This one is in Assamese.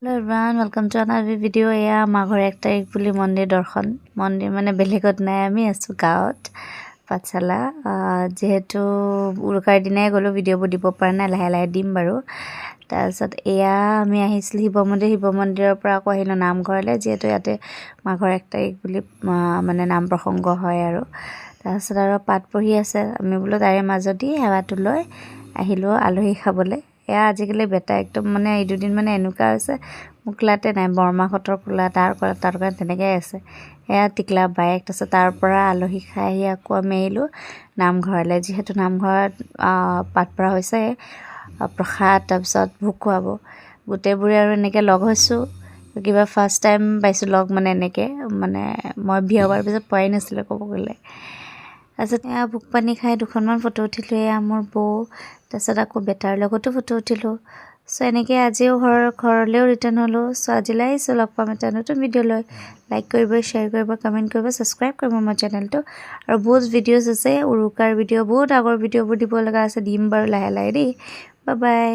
Hello everyone, welcome to another video. এয়া আমাৰ ঘৰ 1 তাৰিখ বুলি মন্দিৰ দৰ্শন মন্দিৰ মানে বেলেগত নাই আমি আছো গাঁৱত পাঠশালা যেহেতু উৰুকাৰ দিনাই গলো ভিডিঅ' দিব পৰা নাই লাহে লাহে দিম বাৰু তাৰপিছত এয়া আমি আহিছিল শিৱ মন্দিৰৰ পৰা আকৌ আহিলো নামঘৰলৈ যেহেতু ইয়াতে আমাৰ ঘৰ 1 তাৰিখ বুলি মানে নাম প্ৰসংগ হয় আৰু তাৰপিছত আৰু পাঠ পঢ়ি আছে আমি বোলো তাৰে মাজদি হেৱাটো লৈ আহিলো আলহী খাবলৈ এয়া আজিকালি বেটা একদম মানে এই দুদিন মানে এনেকুৱা আছে মুকলাতে নাই বৰমাখতৰ কোলা তাৰ কাৰণে তেনেকৈ আছে এয়া টিকলা বাইক তাৰপিছত তাৰ পৰা আলহী খাই আহি আকৌ আমি আহিলোঁ নামঘৰলৈ যিহেতু নামঘৰত পাঠ পঢ়া হৈছে প্ৰসাদ তাৰপিছত ভোগ খুৱাব গোটেইবোৰে আৰু এনেকৈ লগ হৈছোঁ কিবা ফাৰ্ষ্ট টাইম পাইছোঁ লগ মানে এনেকৈ মানে মই বিয়া হোৱাৰ পিছত পোৱাই নাছিলোঁ ক'ব গ'লে তাৰপিছত এয়া ভোগ পানী খাই দুখনমান ফটো উঠিলোঁ এয়া মোৰ বৌ তাৰপিছত আকৌ বেটাৰ লগতো ফটো উঠিলোঁ চ' এনেকৈ আজিও ঘৰলৈও ৰিটাৰ্ণ হ'লোঁ চ' আজিলৈ আহিছোঁ লগ পাম এটা নতুন ভিডিঅ' লৈ লাইক কৰিব শ্বেয়াৰ কৰিব কমেণ্ট কৰিব ছাবস্ক্ৰাইব কৰিব মোৰ চেনেলটো আৰু বহুত ভিডিঅ'জ আছে উৰুকাৰ ভিডিঅ' বহুত আগৰ ভিডিঅ'বোৰ দিব লগা আছে দিম বাৰু লাহে লাহে দেই বাই বাই